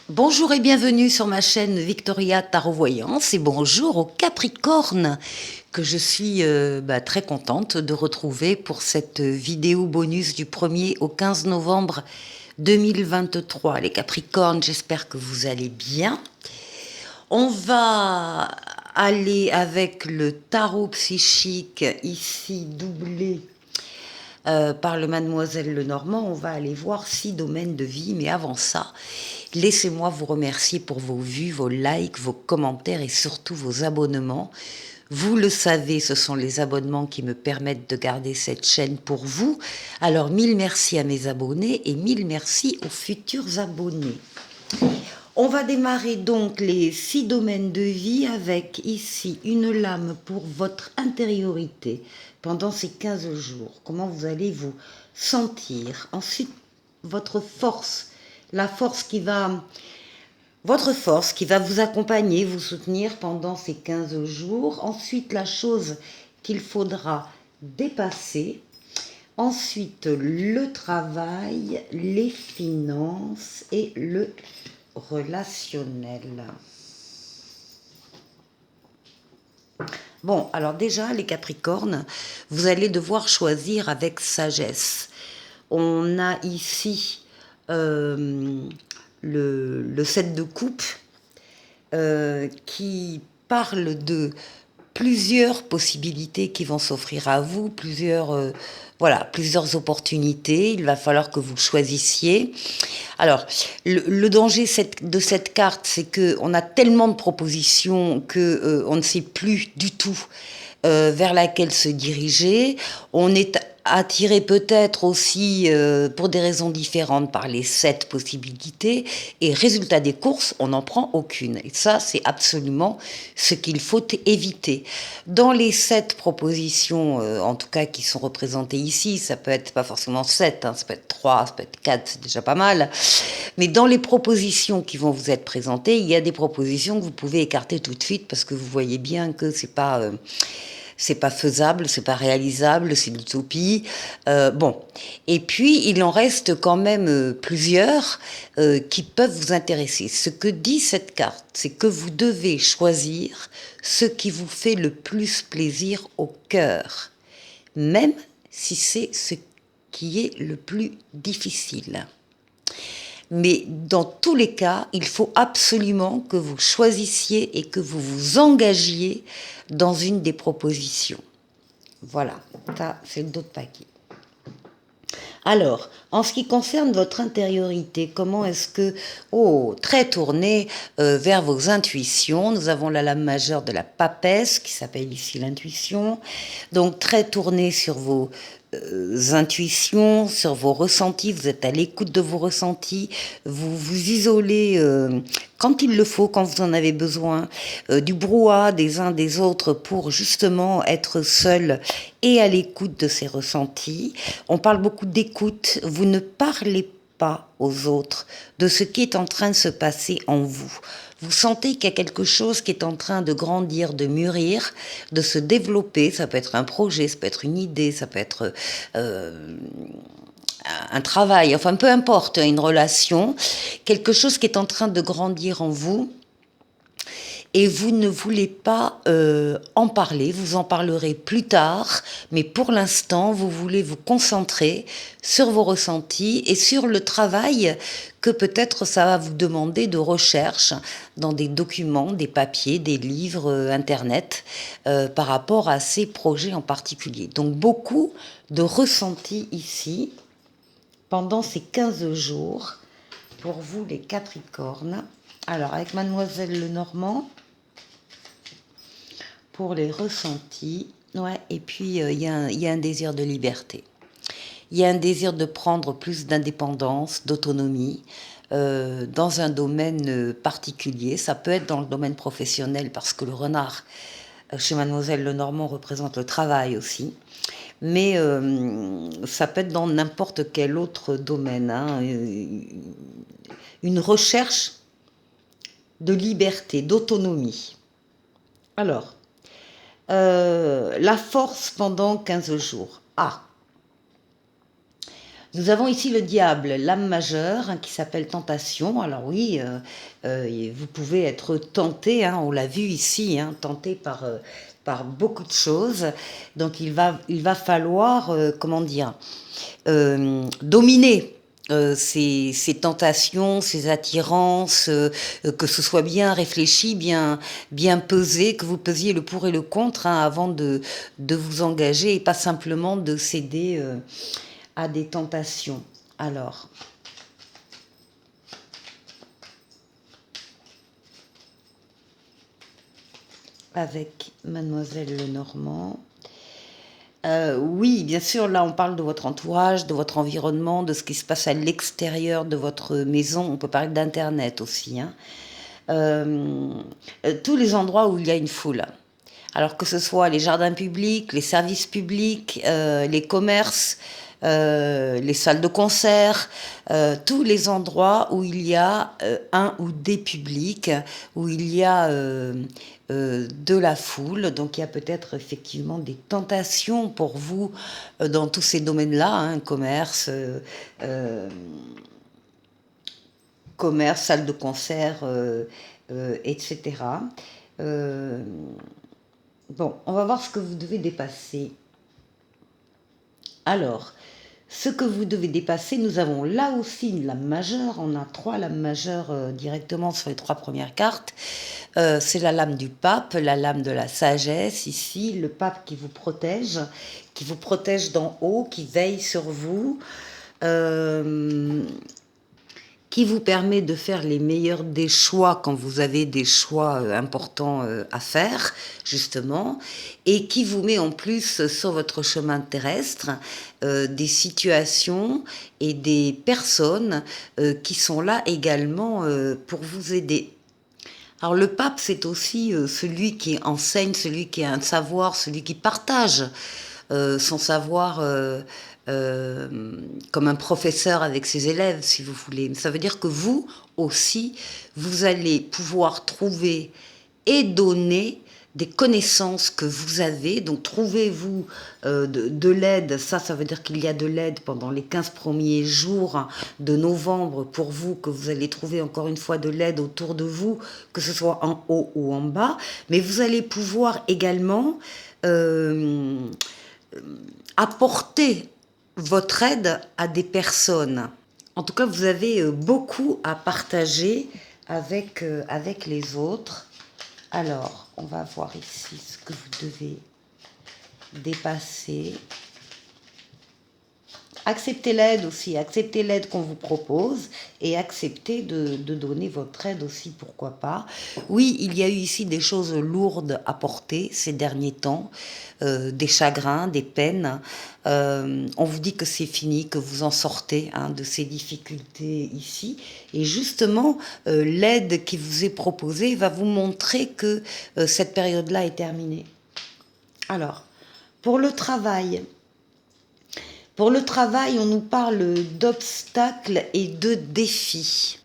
Bonjour et bienvenue sur ma chaîne Victoria Tarot Voyance et bonjour aux Capricornes que je suis très contente de retrouver pour cette vidéo bonus du 1er au 15 novembre 2023. Les Capricornes, j'espère que vous allez bien. On va aller avec le tarot psychique ici doublé par le Mademoiselle Lenormand. On va aller voir 6 domaines de vie, mais avant ça, laissez-moi vous remercier pour vos vues, vos likes, vos commentaires et surtout vos abonnements. Vous le savez, ce sont les abonnements qui me permettent de garder cette chaîne pour vous. Alors, mille merci à mes abonnés et mille merci aux futurs abonnés. On va démarrer donc les 6 domaines de vie avec ici une lame pour votre intériorité pendant ces 15 jours. Comment vous allez vous sentir. Ensuite, votre force, votre force qui va vous accompagner, vous soutenir pendant ces 15 jours. Ensuite, la chose qu'il faudra dépasser. Ensuite, le travail, les finances et le relationnel. Bon, alors déjà, les Capricornes, vous allez devoir choisir avec sagesse. On a ici le 7 de coupe qui parle de plusieurs possibilités qui vont s'offrir à vous, plusieurs opportunités. Il va falloir que vous choisissiez. Alors, le danger de cette carte, c'est qu'on a tellement de propositions qu'on ne sait plus du tout vers laquelle se diriger. On est attiré peut-être aussi pour des raisons différentes par les 7 possibilités et résultat des courses, on n'en prend aucune. Et ça, c'est absolument ce qu'il faut éviter. Dans les 7 propositions, en tout cas qui sont représentées ici, ça peut être pas forcément 7, hein, ça peut être 3, ça peut être 4, c'est déjà pas mal. Mais dans les propositions qui vont vous être présentées, il y a des propositions que vous pouvez écarter tout de suite parce que vous voyez bien que c'est pas faisable, c'est pas réalisable, c'est l'utopie. Bon, et puis il en reste quand même plusieurs qui peuvent vous intéresser. Ce que dit cette carte, c'est que vous devez choisir ce qui vous fait le plus plaisir au cœur, même si c'est ce qui est le plus difficile. Mais dans tous les cas, il faut absolument que vous choisissiez et que vous vous engagiez dans une des propositions. Voilà, ça c'est d'autres paquets. Alors, en ce qui concerne votre intériorité, comment est-ce que, très tourné vers vos intuitions, nous avons la lame majeure de la papesse, qui s'appelle ici l'intuition, donc très tourné sur vos intuitions, sur vos ressentis, vous êtes à l'écoute de vos ressentis, vous vous isolez quand il le faut, quand vous en avez besoin, du brouhaha des uns des autres pour justement être seul et à l'écoute de ces ressentis. On parle beaucoup d'écoute, vous ne parlez pas aux autres de ce qui est en train de se passer en vous. Vous sentez qu'il y a quelque chose qui est en train de grandir, de mûrir, de se développer. Ça peut être un projet, ça peut être une idée, ça peut être un travail, enfin peu importe, une relation, quelque chose qui est en train de grandir en vous. Et vous ne voulez pas en parler, vous en parlerez plus tard, mais pour l'instant, vous voulez vous concentrer sur vos ressentis et sur le travail que peut-être ça va vous demander de recherche dans des documents, des papiers, des livres, Internet, par rapport à ces projets en particulier. Donc beaucoup de ressentis ici, pendant ces 15 jours, pour vous les Capricornes. Alors, avec Mademoiselle Lenormand, pour les ressentis, ouais, et puis il y a un désir de liberté. Il y a un désir de prendre plus d'indépendance, d'autonomie, dans un domaine particulier. Ça peut être dans le domaine professionnel, parce que le renard, chez Mademoiselle Lenormand, représente le travail aussi. Mais ça peut être dans n'importe quel autre domaine, hein, une recherche de liberté, d'autonomie. Alors, la force pendant 15 jours. Ah, Nous avons ici le diable, l'âme majeure, hein, qui s'appelle tentation. Alors oui, vous pouvez être tenté, hein, on l'a vu ici, hein, tenté par beaucoup de choses. Donc il va falloir, comment dire, dominer ces tentations, ces attirances, que ce soit bien réfléchi, bien pesé, que vous pesiez le pour et le contre, hein, avant de vous engager et pas simplement de céder à des tentations. Alors, avec Mademoiselle Lenormand. Oui, bien sûr, là on parle de votre entourage, de votre environnement, de ce qui se passe à l'extérieur de votre maison. On peut parler d'Internet aussi, hein. Euh, tous les endroits où il y a une foule. Alors que ce soit les jardins publics, les services publics, les commerces, les salles de concert, tous les endroits où il y a un ou des publics, où il y a de la foule. Donc il y a peut-être effectivement des tentations pour vous dans tous ces domaines-là, hein, commerce, commerce, salle de concert, etc. Euh, bon, on va voir ce que vous devez dépasser. Alors, ce que vous devez dépasser, nous avons là aussi une lame majeure. On a 3 lames majeures directement sur les 3 premières cartes. C'est la lame du pape, la lame de la sagesse ici, le pape qui vous protège d'en haut, qui veille sur vous. Euh, qui vous permet de faire les meilleurs des choix quand vous avez des choix importants à faire, justement, et qui vous met en plus sur votre chemin terrestre des situations et des personnes qui sont là également pour vous aider. Alors le pape, c'est aussi celui qui enseigne, celui qui a un savoir, celui qui partage son savoir comme un professeur avec ses élèves, si vous voulez. Ça veut dire que vous aussi, vous allez pouvoir trouver et donner des connaissances que vous avez. Donc trouvez-vous de l'aide, ça veut dire qu'il y a de l'aide pendant les 15 premiers jours de novembre pour vous, que vous allez trouver encore une fois de l'aide autour de vous, que ce soit en haut ou en bas. Mais vous allez pouvoir également apporter votre aide à des personnes. En tout cas, vous avez beaucoup à partager avec les autres. Alors, on va voir ici ce que vous devez dépasser. Acceptez l'aide aussi, acceptez l'aide qu'on vous propose et acceptez de donner votre aide aussi, pourquoi pas. Oui, il y a eu ici des choses lourdes à porter ces derniers temps, des chagrins, des peines. On vous dit que c'est fini, que vous en sortez, hein, de ces difficultés ici. Et justement, l'aide qui vous est proposée va vous montrer que cette période-là est terminée. Alors, pour le travail... Pour le travail, on nous parle d'obstacles et de défis.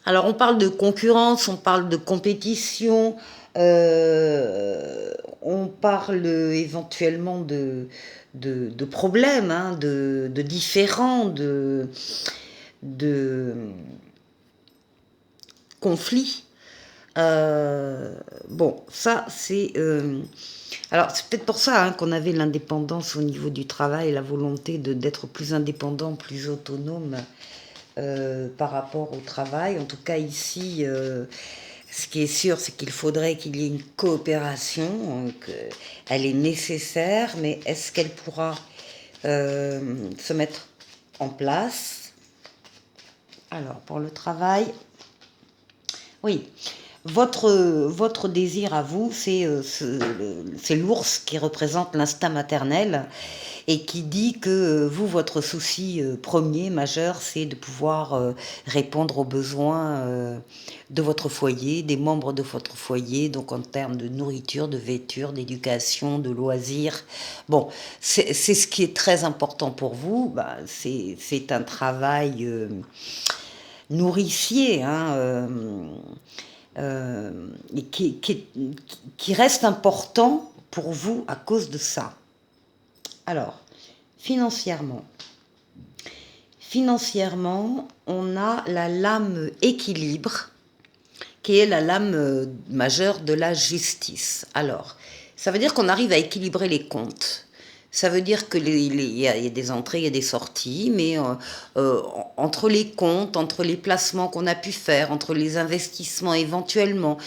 Alors, on parle de concurrence, on parle de compétition, on parle éventuellement de problèmes, hein, de différends, de conflits. Bon, ça, c'est... alors, c'est peut-être pour ça, hein, qu'on avait l'indépendance au niveau du travail, la volonté d'être plus indépendant, plus autonome par rapport au travail. En tout cas, ici, ce qui est sûr, c'est qu'il faudrait qu'il y ait une coopération. Donc, elle est nécessaire, mais est-ce qu'elle pourra se mettre en place? Alors, pour le travail, oui. Votre désir à vous, c'est l'ours qui représente l'instinct maternel et qui dit que vous, votre souci premier, majeur, c'est de pouvoir répondre aux besoins de votre foyer, des membres de votre foyer, donc en termes de nourriture, de vêture, d'éducation, de loisirs. Bon, c'est ce qui est très important pour vous. Bah, c'est un travail nourricier, hein, et qui reste important pour vous à cause de ça. Alors, financièrement, Financièrement, on a la lame équilibre, qui est la lame majeure de la justice. Alors, ça veut dire qu'on arrive à équilibrer les comptes. Ça veut dire que il y a des entrées, il y a des sorties, mais entre les comptes, entre les placements qu'on a pu faire, entre les investissements éventuellement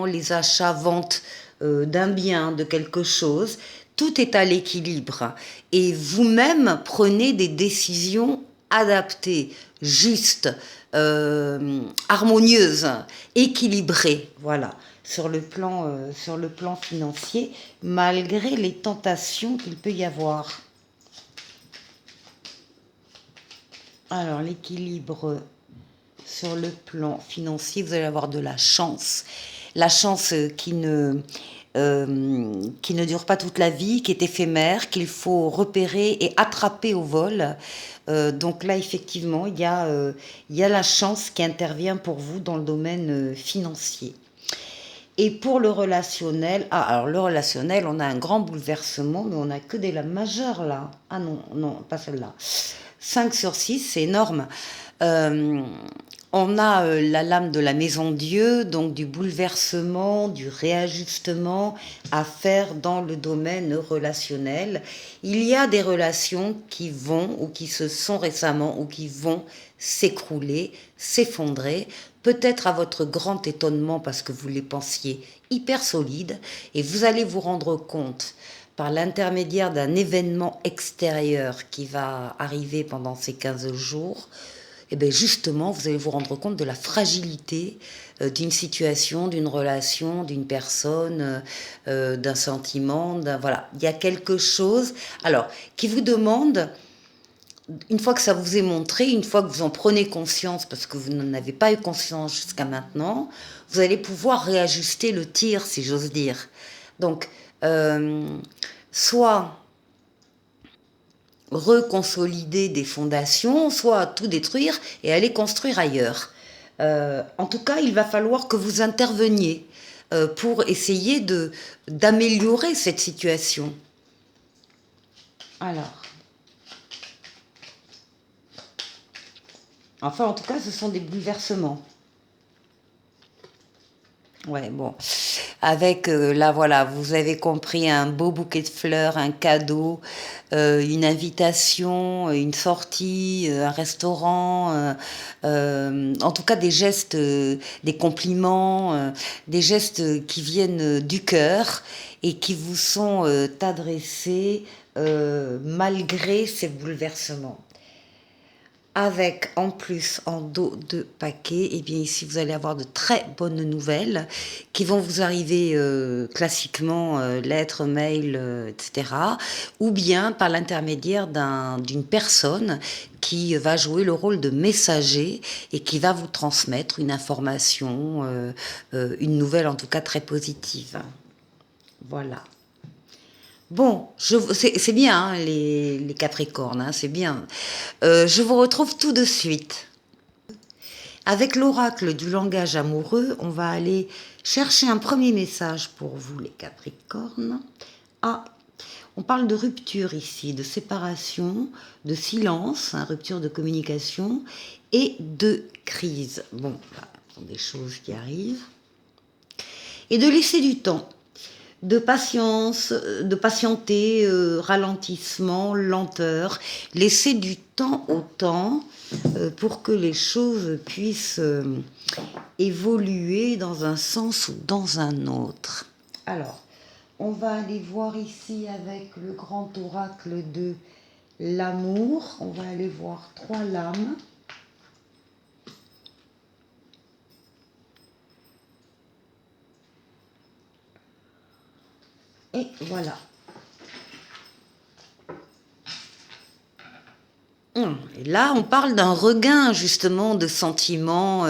les achats-ventes d'un bien, de quelque chose, tout est à l'équilibre. Et vous-même prenez des décisions adaptées, justes, harmonieuses, équilibrées, voilà, sur le plan financier, malgré les tentations qu'il peut y avoir. Alors, l'équilibre sur le plan financier, vous allez avoir de la chance. La chance qui ne dure pas toute la vie, qui est éphémère, qu'il faut repérer et attraper au vol. Donc là, effectivement, il y a la chance qui intervient pour vous dans le domaine financier. Et pour le relationnel, alors le relationnel, on a un grand bouleversement, mais on n'a que des lames majeures là. Ah non, non, pas celle-là. 5 sur 6, c'est énorme. Euh, on a la lame de la maison Dieu, donc du bouleversement, du réajustement à faire dans le domaine relationnel. Il y a des relations qui vont ou qui se sont récemment ou qui vont s'écrouler, s'effondrer, peut-être à votre grand étonnement parce que vous les pensiez hyper solides et vous allez vous rendre compte par l'intermédiaire d'un événement extérieur qui va arriver pendant ces 15 jours, et bien justement, vous allez vous rendre compte de la fragilité d'une situation, d'une relation, d'une personne, d'un sentiment, voilà. Il y a quelque chose, alors, qui vous demande, une fois que ça vous est montré, une fois que vous en prenez conscience, parce que vous n'en avez pas eu conscience jusqu'à maintenant, vous allez pouvoir réajuster le tir, si j'ose dire. Donc, soit reconsolider des fondations, soit tout détruire et aller construire ailleurs. En tout cas, il va falloir que vous interveniez pour essayer d'améliorer cette situation. Alors, enfin, en tout cas, ce sont des bouleversements. Ouais, bon. Avec, là, voilà, vous avez compris, un beau bouquet de fleurs, un cadeau, une invitation, une sortie, un restaurant, en tout cas des gestes, des compliments, des gestes qui viennent du cœur et qui vous sont adressés malgré ces bouleversements. Avec en plus en dos de paquet, et bien ici vous allez avoir de très bonnes nouvelles qui vont vous arriver classiquement, lettres, mails, etc. Ou bien par l'intermédiaire d'une personne qui va jouer le rôle de messager et qui va vous transmettre une information, une nouvelle en tout cas très positive. Voilà. Bon, c'est bien hein, les Capricornes, hein, c'est bien. Je vous retrouve tout de suite. Avec l'oracle du langage amoureux, on va aller chercher un premier message pour vous les Capricornes. Ah, on parle de rupture ici, de séparation, de silence, hein, rupture de communication et de crise. Bon, là, ce sont des choses qui arrivent. Et de laisser du temps. De patience, de patienter, ralentissement, lenteur, laisser du temps au temps pour que les choses puissent évoluer dans un sens ou dans un autre. Alors, on va aller voir ici avec le grand oracle de l'amour, on va aller voir 3 lames. Et voilà. Et là, on parle d'un regain justement de sentiments,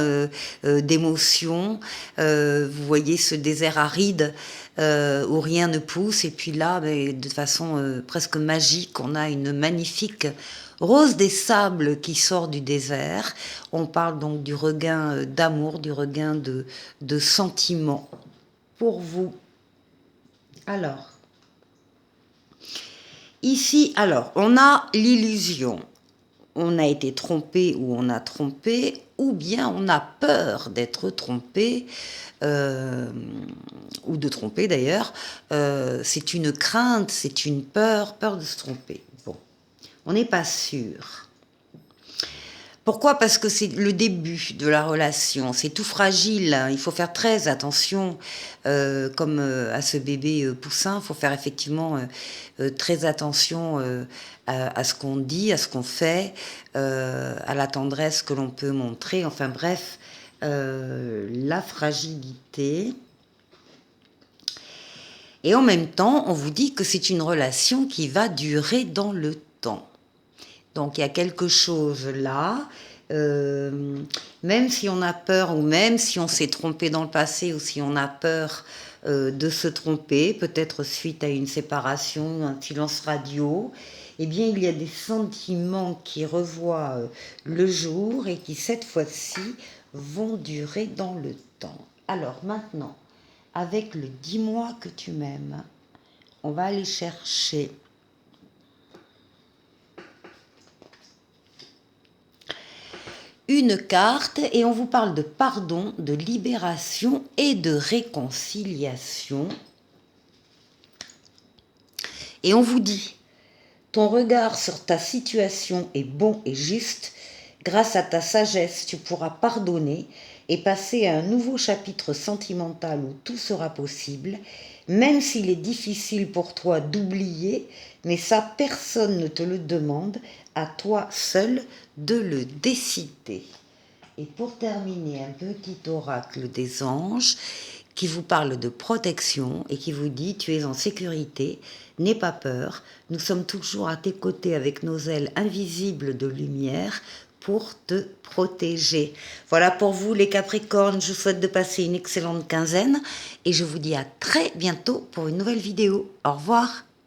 d'émotions. Vous voyez ce désert aride où rien ne pousse. Et puis là, de façon presque magique, on a une magnifique rose des sables qui sort du désert. On parle donc du regain d'amour, du regain de sentiments pour vous. Alors, ici, alors, on a l'illusion. on a été trompé ou on a trompé, ou bien on a peur d'être trompé, ou de tromper d'ailleurs. C'est une crainte, c'est une peur de se tromper. Bon, on n'est pas sûr. Pourquoi? Parce que c'est le début de la relation, c'est tout fragile, hein. Il faut faire très attention, comme à ce bébé poussin, il faut faire effectivement très attention à ce qu'on dit, à ce qu'on fait, à la tendresse que l'on peut montrer, enfin bref, la fragilité. Et en même temps, on vous dit que c'est une relation qui va durer dans le temps. Donc il y a quelque chose là, même si on a peur ou même si on s'est trompé dans le passé ou si on a peur de se tromper, peut-être suite à une séparation, un silence radio, eh bien il y a des sentiments qui revoient le jour et qui cette fois-ci vont durer dans le temps. Alors maintenant, avec le dis-moi que tu m'aimes, on va aller chercher une carte et on vous parle de pardon, de libération et de réconciliation. Et on vous dit, ton regard sur ta situation est bon et juste. Grâce à ta sagesse, tu pourras pardonner et passer à un nouveau chapitre sentimental où tout sera possible, même s'il est difficile pour toi d'oublier, mais ça, personne ne te le demande, à toi seul de le décider. Et pour terminer, un petit oracle des anges qui vous parle de protection et qui vous dit « Tu es en sécurité, n'aie pas peur, nous sommes toujours à tes côtés avec nos ailes invisibles de lumière pour te protéger. » Voilà pour vous les Capricornes, je vous souhaite de passer une excellente quinzaine et je vous dis à très bientôt pour une nouvelle vidéo. Au revoir.